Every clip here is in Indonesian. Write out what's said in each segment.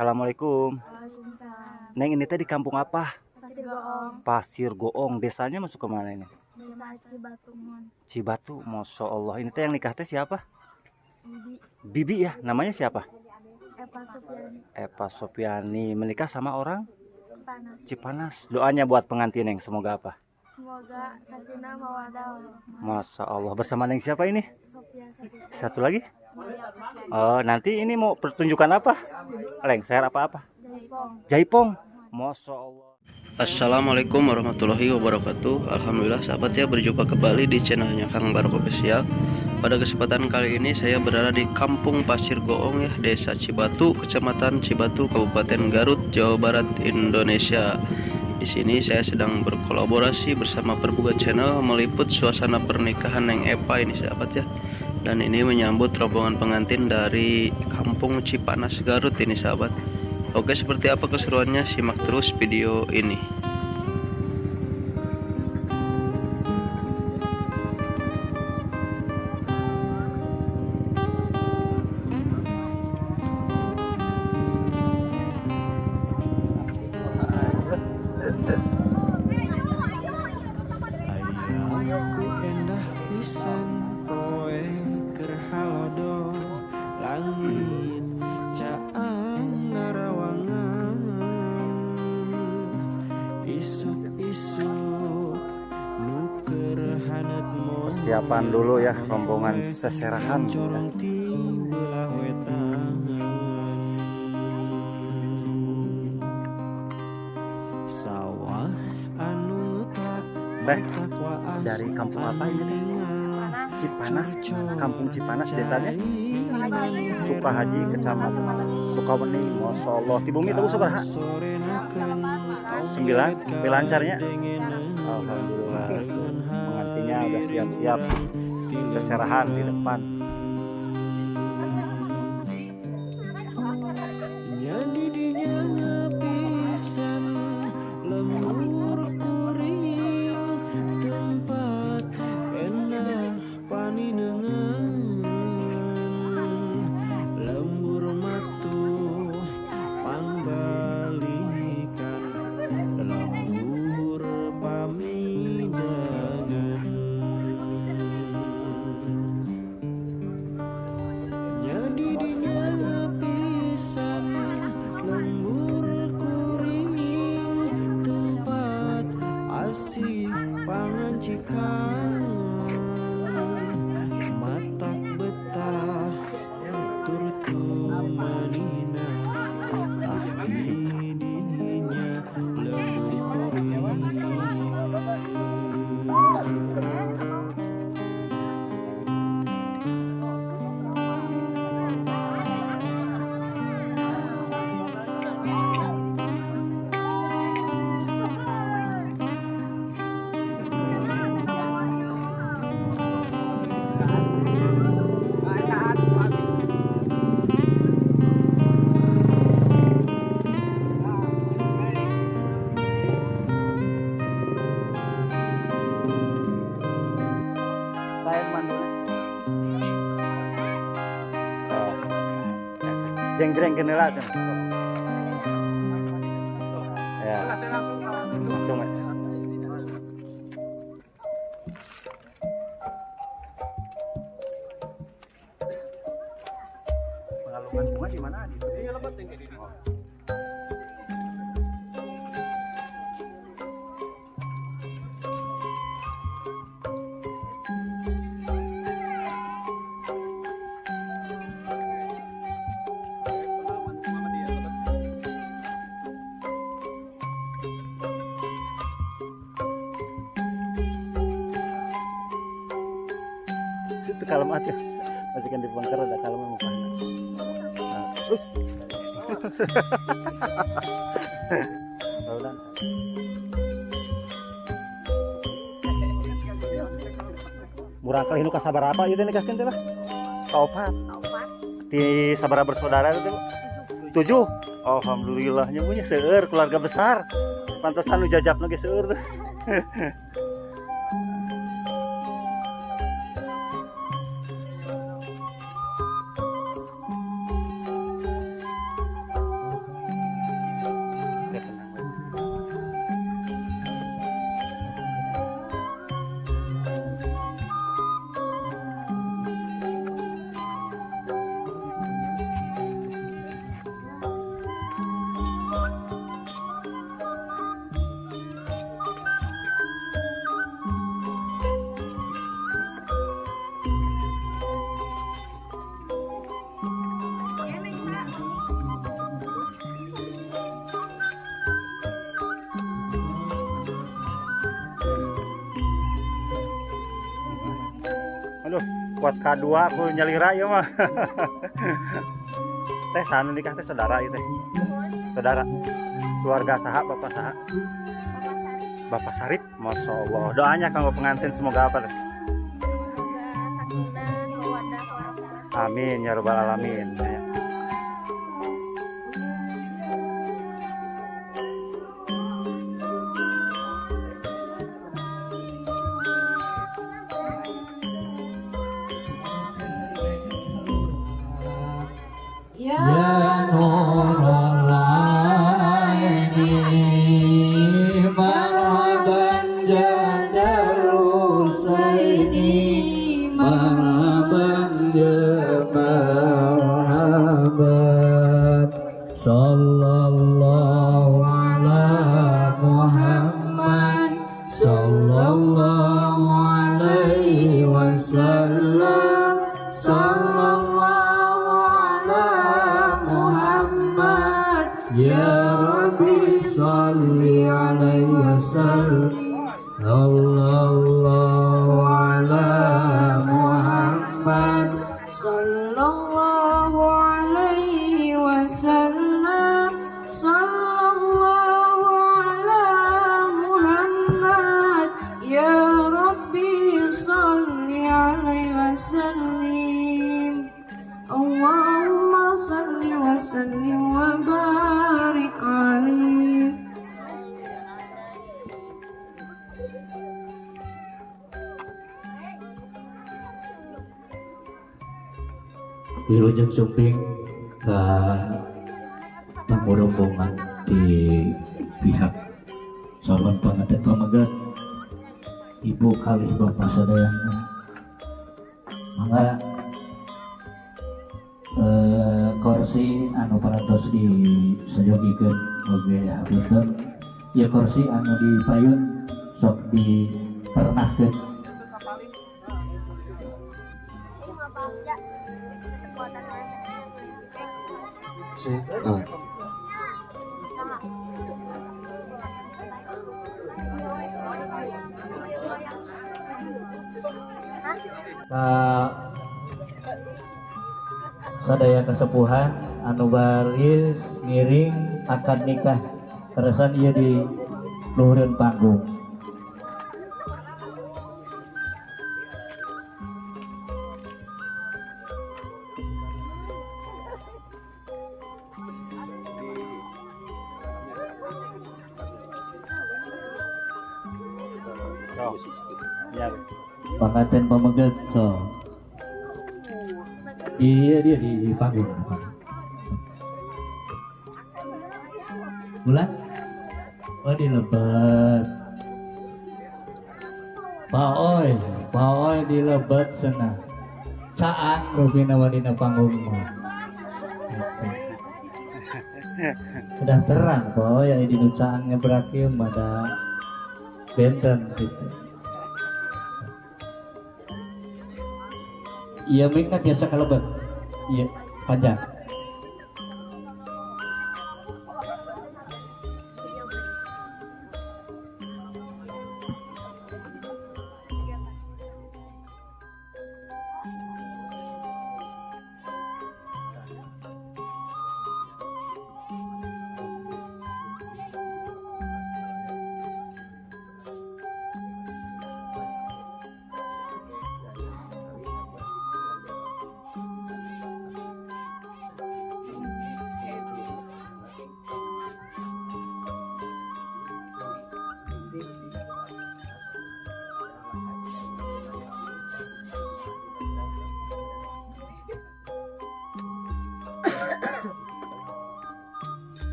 Assalamualaikum. Waalaikumsalam. Neng, ini teh di kampung apa? Pasir Goong, Pasir Goong. Desanya masuk ke mana ini? Desa Cibatungun. Cibatu. Masya Allah. Ini teh yang nikah teh siapa? Bibi Bibi ya. Namanya siapa? Eva Supiani, Eva Sopiani. Menikah sama orang Cipanas. Cipanas. Doanya buat pengantin Neng. Semoga apa? Semoga sakinah mawadah warahmah. Masya Allah. Bersama Neng siapa ini? Sophia Sabita. Satu lagi? Mulia Patian. Oh, nanti ini mau pertunjukan apa? Lengser apa-apa? Jaipong. Jaipong. Masya Allah. Assalamualaikum warahmatullahi wabarakatuh. Alhamdulillah sahabat ya, berjumpa kembali di channelnya Kang Barok Official. Pada kesempatan kali ini saya berada di Kampung Pasir Goong ya, Desa Cibatu, Kecamatan Cibatu, Kabupaten Garut, Jawa Barat, Indonesia. Di sini saya sedang berkolaborasi bersama Perbuga Channel meliput suasana pernikahan Neng Eva ini sahabat ya. Dan ini menyambut rombongan pengantin dari Kampung Cipanas Garut ini sahabat. Oke, seperti apa keseruannya? Simak terus video ini. Ayahku endah pisan poe keur halodo langit caang ngarawangan isuk-isuk nu keur hanet mon Persiapan dulu ya rombongan seserahan. corong ti belah wetan sawah anu ngeklak Beh, dari kampung apa ini teh? Cipanas, Kampung Cipanas desanya Sukahaji, Kecamatan Sukaweni. Masya Allah. Ti bumi tahu sabaraha? 9. Lancarnya. Alhamdulillah. Pengantinnya udah siap-siap. Seserahan di depan. jadi dinya pisan lembur kuring tempat enak paninengan lembur matuh pangbalikan lembur pamidangan jadi dinya pisan lembur kuring tempat asih pangancikan matak betah turut manina tah didinya lembur kuring Lain mandul. Oh. Jeng-jeng kenela tuh. Ya. Langsung. Pengalungan bunga di mana? Iya, lebat tinggi di. Itu kalem aja. Masukkan di bongkar ada kalem muka. Nah, terus. Udah. Murang kali nu kasabar apa ieu teh nikahkeun teh, Pak? Kaopat. Ti sabaraha bersaudara itu, 7. Alhamdulillah nyemunya seueur keluarga besar. Pantesan nu jajabna ge seueur teh. kuat kedua aku nyalira ya mah. Teh sanu nikah teh saudara itu teh. Saudara. Keluarga saha bapak saha? Bapak Sarip. Masya Allah. Doanya kanggo pengantin semoga apa teh? Semoga sakinah mawaddah warahmah. Amin ya rabbal alamin. Ya Nurul Aini marhaban jadal Husaini marhaban ya marhaban sallallahu ala Muhammad sallallahu alaihi wasallam sallallahu ala Muhammad ya Rabbi salli alaihi wasallam sallallahu ala Muhammad sallallahu alaihi wasallam sallallahu ala Muhammad ya Rabbi salli alaihi wasallim Allahumma salli wa sallim wa barik alaihi. Wilujeng sumping ke tamu rombongan di pihak calon pengantin pamagat ibu kali bapak sadayana mangga kursi anu parantos disejogikeun oge hapunten ya kursi anu dipayun sok dipernahkeun. Sadaya kasepuhan anu baris ngiring akad nikah keresan ieu di luhureun panggung. Pengantin pameget so. Iya dia di panggung. Bulan? Oh di lebat. Paoi di lebat sana. Caang rupina wadina panggung. Sudah terang paoi ya di caang ngeberakim ada benten gitu. Iya mingna biasa kalebet. Iya panjang.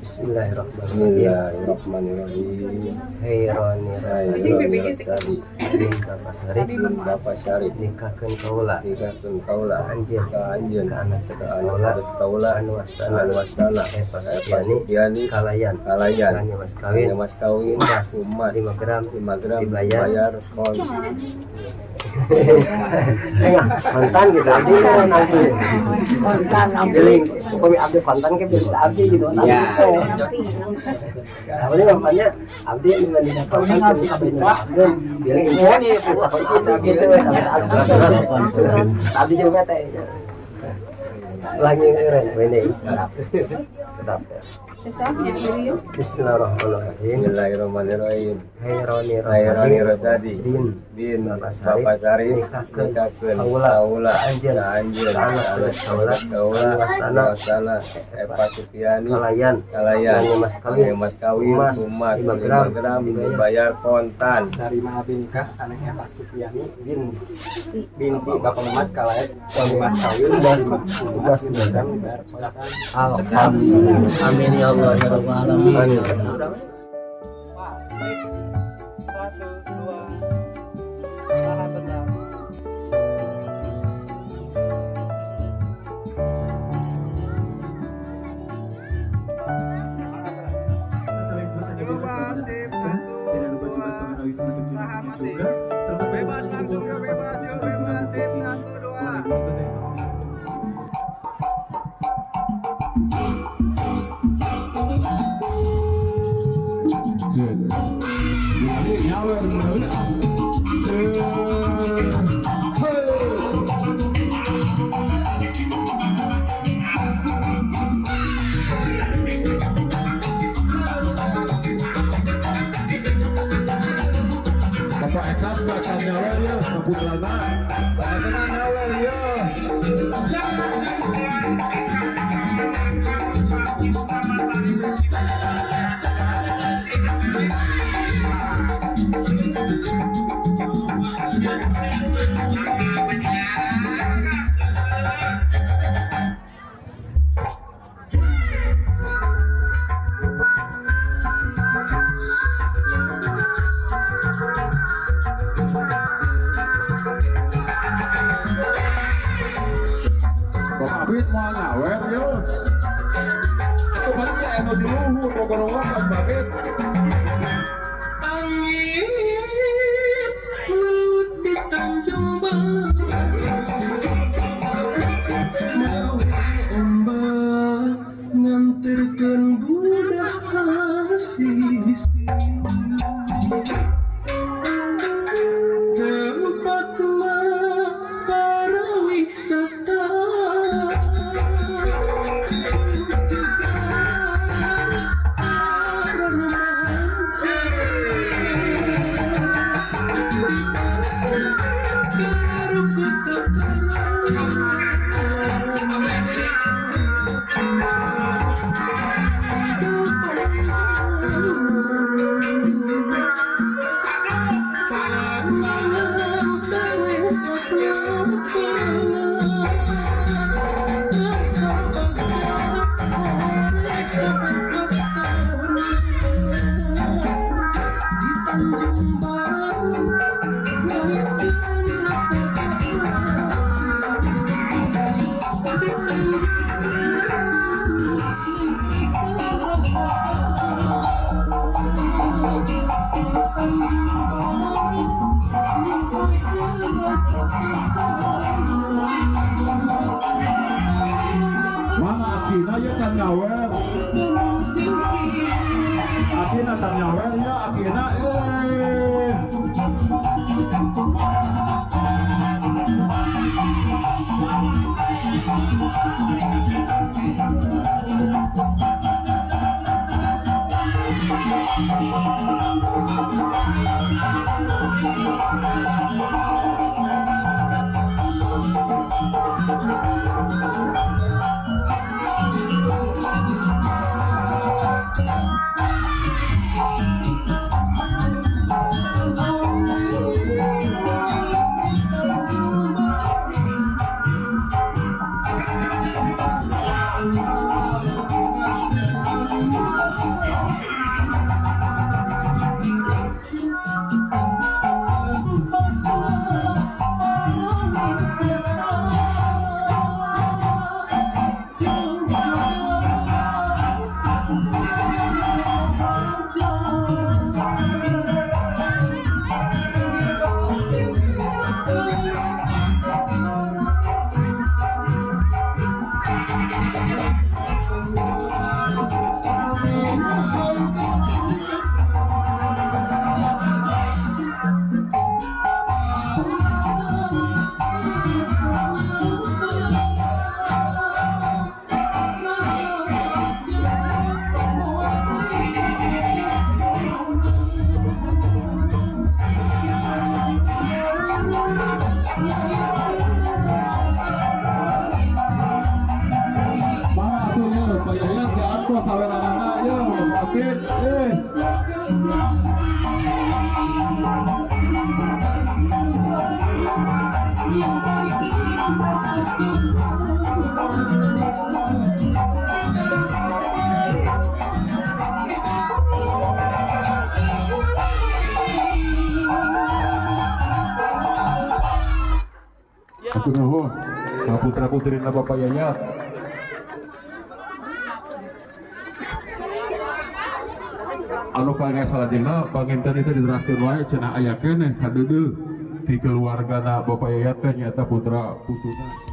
Bismillahirrahmanirrahim. Bismillahirrahmanirrahim. Bapak Syarif nikahkeun kaula anjeun ka anak kaula anu wastana Eva Supiani kalayan mas kawin umas 5 gram dibayar kon mantan gitu abdi kan nanti mantan abdi upami abdi mantan ke biar abdi gitu ya awalnya namanya abdi dengan didapatkan abdi biar ini capai kita gitu abdi juga teh lagi keren ini tetap Bismillahirrahmanirrahim. Hayroni Rosadi bin Bapak Syarif nikahkeun kaula anjeun kaula wastana Eva Supiani kalayan mas kawin umas 5 gram dibayar kontan. Sarima nikah anak Eva Supiani binti Bapak Muhammad kalayan mas kawin 5 gram dibayar kontan. Alhamdulillah. Amin ya Allah ya rabbal alamin. Bapak Ekas bakal nyawer ya, kabut lama. Sama-sama nyawer ya. Bapak Abid mau nyawer ya. Itu paling saya eno dulu, pokoknya pas babit. Mana Atina ya can nyawer. Atina can nyawer ya Atina Mana tuh ya, Pak Yayat diangkut saweranana ya, Apit, Atur nuhun, putra putrina Bapak Yayat. Anu kangge salajengna panginten itu diteraskeun wae cenah aya keneh kadeudeuh ti keluargana Bapak Yayat teh nyaeta putra putuna.